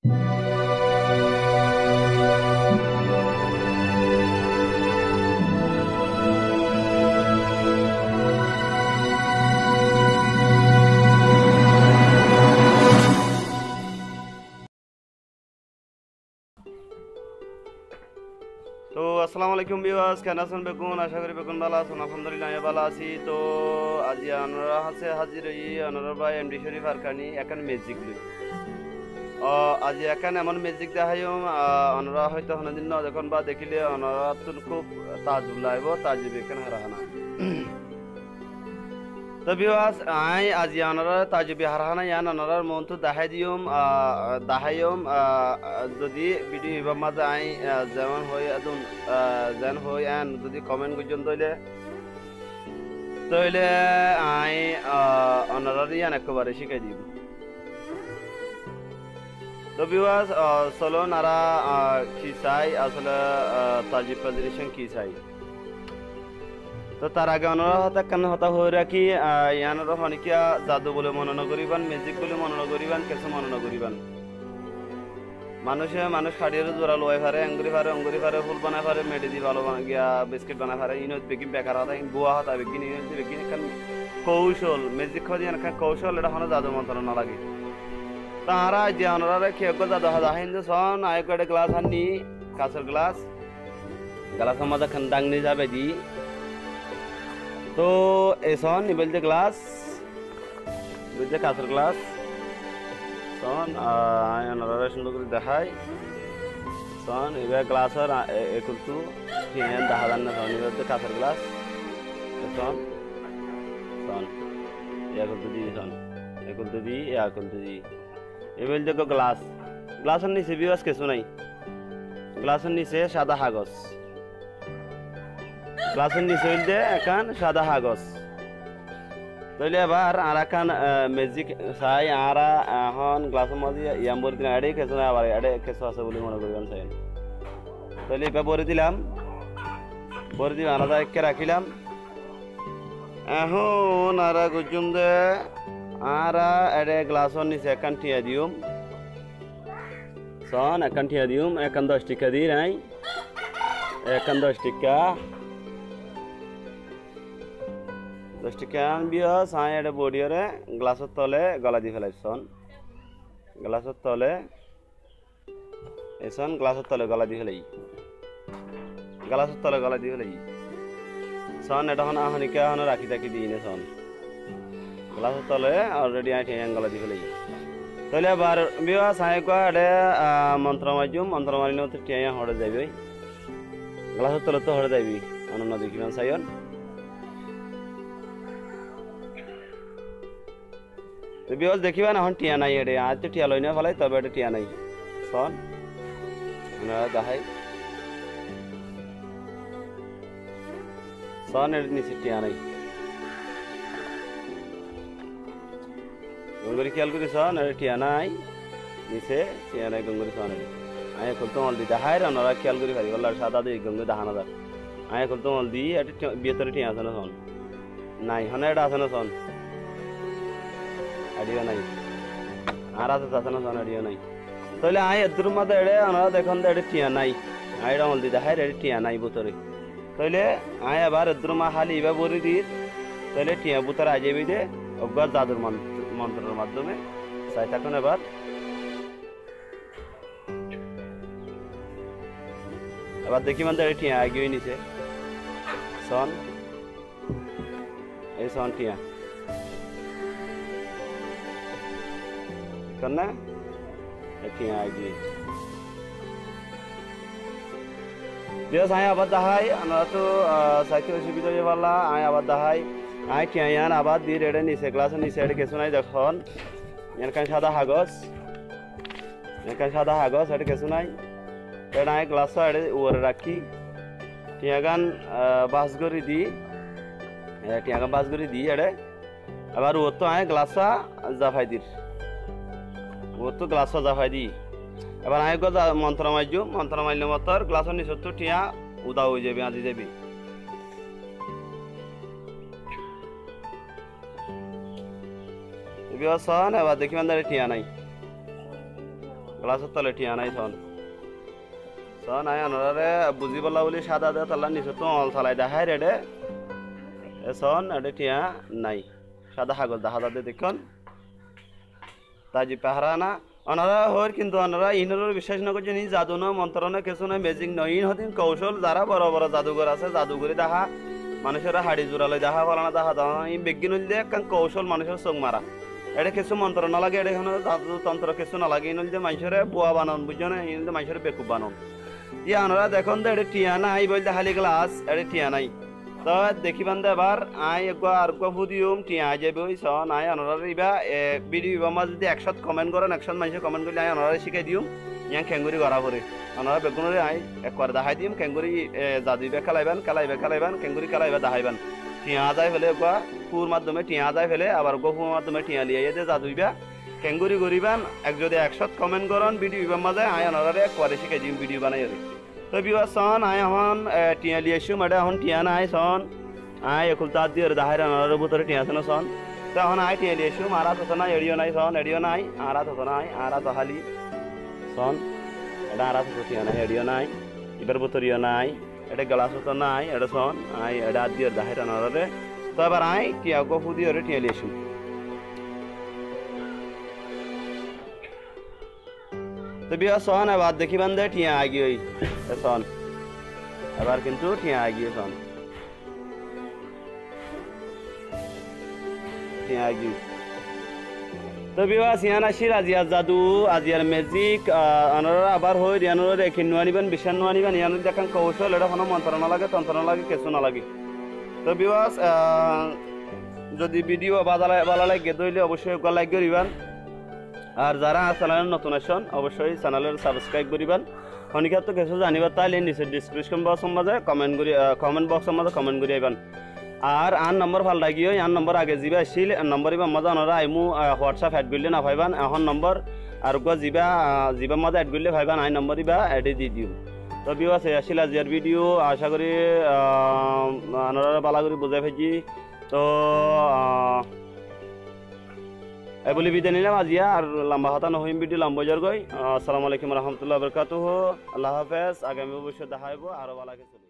তো আসসালামু আলাইকুম ভিউয়ার্স, কেন আছেন বেগুন? আশা করি বেগুন ভালো আছেন। আলহামদুলিল্লাহ আমি ভালো আছি। তো আজি আনারা আছে হাজির হই আনারা ভাই এমডি শরীফ আরকানি এখন ম্যাজিক লই আজি এখন এমন ম্যাজিক দেখাইম আনারা হয়তো হনদিন না যখন বা দেখিলে আনারা তো খুব তাজুব লাইব তাজিব এখানে হারাহানা। তো ভিউয়ার্স আই আজি আনারা তাজিব হারাহানা ইয়ান আনারার মন তো দাহাইম যদি ভিডিও এবার মাঝে আই যেমন হই আদুন যেন হই আন যদি কমেন্ট গুজন তইলে আই আনারার ইয়ান একেবারে শিখাই দিব। তো ভিউয়ার্স চলো নারা কি চাই আসলে তাজিব প্রেজেন্টেশন কি চাই। তো তার আগে অনারা হতা কেন হতা হয়ে রাখি ইয়ানোর হনিকিয়া জাদু বলে মনন করিবান, ম্যাজিক বলে মনন করিবান, কিছু মনন করিবান। মানুষ খাড়িয়ে জোড়া লোয়াই পারে, অঙ্গুরি পারে, ফুল বানাই পারে, মেডি দি ভালো গিয়া বিস্কিট বানাই পারে। ইনত বেগিন বেকার হতা বুয়া হতা বেগিন ইনত বেগিন এখান কৌশল ম্যাজিক খাওয়া এখান কৌশল এটা হনো জাদু মন্ত্র না লাগে। তাহারা যে অনারা খেয়ে জাদু হাদা হিন্দু সন আয়ক একটা গ্লাস আনি কাঁচের গ্লাসের মধ্যে খান ডাংনি যাবে দি। তো এসন বলতে গ্লাস বলতে কাঁচের গ্লাস সন আনারা সুন্দর করে দেখাই সন এবার গ্লাসের একুলতু ফিয়ান দেখা যান না সন এবার কাঁচের গ্লাস সন সন একুলতু দি এবার দেখো গ্লাসের নিচে বিবাস কিছু নাই, গ্লাসের নিচে সাদা কাগজ, গ্লাসের নিচে হইলে একান সাদা কাগজ। তাইলে এবার আর একান ম্যাজিক চাই আর এখন গ্লাসের মধ্যে ইয়াম বলে দিলাম এডে কিছু না আবার এডে কিছু আছে বলে মনে করবেন চাই। তাইলে এবার বলে দিলাম আলাদা একে রাখিলাম। এখন আর গুজুম দে আর এডে গ্লাসের নিচে একান টিয়া দিউম সন একান টিয়া দিউম একান 10 টাকা দিই নাই একান 10 টাকা 10 টাকা আনবিও সাই এটা বডিওরে গ্লাসের তলে গলা দিয়ে ফেলাইছন, গ্লাসের তলে এসন গ্লাসের তলে গলা দিয়ে ফেলাই সন এটা হন আহনিকা হন রাখি থাকি দিই নে সন গ্লাসের তলে অলরেডি আই ঠেং গলা দিয়ে ফেলাই। তাহলে এবার বিয়া সাই কো এটা মন্ত্র মারিনো তো ঠেয়া হড়ে যাবে গ্লাসের তলে তো হড়ে যাবি অনন্য দেখিবেন সাইন। বিয়াস দেখিবা না হন টিয়া নাই এডে আজ তো টিয়া লই না ফেলাই তবে এটা টিয়া নাই সন আপনারা দেখাই সন এর নিচে টিয়া নাই গঙ্গুরি খেয়াল করি সন এর টিয়া নাই নিচে টিয়া নাই গঙ্গুরি সন এর আয় খুলতে মল দি দেখাই রানারা খেয়াল করি পারি বললার সাদা দিয়ে গঙ্গুরি দেখানো যায় আয় খুলতে মল দি এটা বিয়েতরে টিয়া আছে না সন নাই হনে এটা আছে না সন আডিও নাই আর আছে না সন আডিও নাই। তাহলে আয় এদুর মধ্যে এড়ে ওনারা দেখুন এড়ে টিয়া নাই আয় আমল দি দেখাই এড়ে টিয়া নাই বুতরে। তাহলে আয় আবার এদুর মা হালি ইবা বরি দি তাহলে টিয়া বুতরে আই যাবি দে অজ্ঞাত জাদুর মন্ত্রের মাধ্যমে চাই থাকুন। এবার দেখি মানে এড়ে টিয়া আগিয়ে নিছে সন এই সন টিয়া करना টিয়া আগিয়ে Dia saya abad dahai, anak tu sakit osibida je wala, saya abad dahai, saya kiayan abad di reda ni sekelas ni sede kesunai dakhon, yang kan sada hagos, sede kesunai, reda saya kelas sede uar raki, tiagan basgori di, ada, abar waktu saya kelas zafai dir, waktu kelas zafai di. এবার আয় গো মন্ত্র মারলে মতর glass নি সত্তর টিয়া উদা হয়ে যাবে আজি যাবি বিবাসন এবার দেখি মানে টিয়া নাই গ্লাসের তলে টিয়া নাই সন সন আয় অনরারে বুঝি বলা বলি সাদা দে তাল্লা নিচে তো অল থালাই দেখায় রেডে সন এডে টিয়া নাই সাদা হাগল দেখা দে দেখুন তাজি পাহারা না অনারা হর কিন্তু অনারা ইনর বিশ্বাস না করছে নি জাদু না মন্ত্র না কিছু না ম্যাজিক নয় ইন হতিন কৌশল যারা বড় বড় জাদুঘর আছে জাদুঘরে দেখা মানুষেরা হাড়ি জোড়ালে দেখা ফলানা দেখা দাও এই বিজ্ঞান হইলে এক কৌশল মানুষের চোখ মারা এটা কিছু মন্ত্র না লাগে এটা এখন জাদু তন্ত্র কিছু না লাগে ইন হইলে মানুষের বুয়া বানান বুঝছো না ইন মানুষের বেকুব বানান ইয়া অনারা দেখুন তো এটা টিয়া নাই বলতে খালি গ্লাস এটা টিয়া নাই তো দেখিবান দে এবার আই একবার আর কো ফুদিউম টিয়া যাবে ওই সন আই অনারা ইবা ভিডিও ইবা মাঝে যদি 100 কমেন্ট করেন 100 মানুষ কমেন্ট করলে আই অনারা শিখাই দিউম ইয়াং খেঙ্গুরি গড়া পরে অনারা বেগুনরে আই একবার দেখাই দিম খেঙ্গুরি জাদুইবে খেলাইবেন খেঙ্গুরি খেলাইবে দেখাইবেন টিয়া যায় ফেলে একবার ফুর মাধ্যমে টিয়া যায় ফেলে আবার গফুর মাধ্যমে টিয়া লিয়ে যে জাদুইবে খেঙ্গুরি গরিবান এক যদি 100 কমেন্ট করেন ভিডিও ইবা মাঝে আই অনারা একবার শিখাই দিম ভিডিও বানাই তো বিবা সন আই এখন টিয়া লিয়ে আসুম এটা এখন টিয়া নাই সন আই একুল তার দিয়ে দাহাই রানার ভিতরে টিয়া আছে না সন তো এখন আই টিয়া লিয়ে আসুম আরা তো না এড়িও নাই সন এড়িও নাই আরা তো নাই আরা তো হালি সন এটা আরা তো টিয়া নাই এড়িও নাই এবার ভিতরিও নাই এটা গ্লাস তো নাই এটা সন আই এটা দিয়ে দাহাই রানারে তো এবার আই টিয়া গফু দিয়ে টিয়া লিয়ে আসুম তো বিয়া সন এবার দেখিবান দে টিয়া আগি ওই সন এবার কিন্তু টিয়া আগিয়ে সন টিয়া আগি তো বিয়া সিয়ান আসির আজিয়ার জাদু আজিয়ার ম্যাজিক আনারা আবার হই রিয়ানোর এখিন নোয়ানিবেন বিশান নোয়ানিবেন ইয়ানোর দেখান কৌশল এটা কোনো মন্ত্র না লাগে তন্ত্র না লাগে কিছু না লাগে তো বিয়া যদি ভিডিও ভালো লাগে দইলে অবশ্যই লাইক করিবেন আর যারা চ্যানেলের নতুন আসেন অবশ্যই চ্যানেলের সাবস্ক্রাইব করিবেন খনিকার তো কিছু জানিবার তাইলে নিচে ডিসক্রিপশন বক্সের মাঝে কমেন্ট বক্সের মাঝে কমেন্ট করে আইবেন আর আন নম্বর ভাল লাগিও আন নম্বর আগে যিবা আসছিল নম্বর ইবা মাঝে ওনারা আইমু হোয়াটসঅ্যাপ এড করলে না পাইবান এখন নম্বর আর যিবা মাঝে এড করলে পাইবান আই নম্বর ইবা এডে দি দিও তো বিওয়াস আসছিল আজিয়ার ভিডিও আশা করি ওনারা ভালো করে বুঝাই ফেলছি তো এই বলে বিদায় নিলাম আজিয়া আর লম্বা হতা নহইম ভিডিও লম্বা যার গই আসসালামু আলাইকুম রহমতুল্লাহ বরকাতুহ আল্লাহ হাফেজ আগামী ভবিষ্যৎ দেখা হইব আরো ভালো কিছু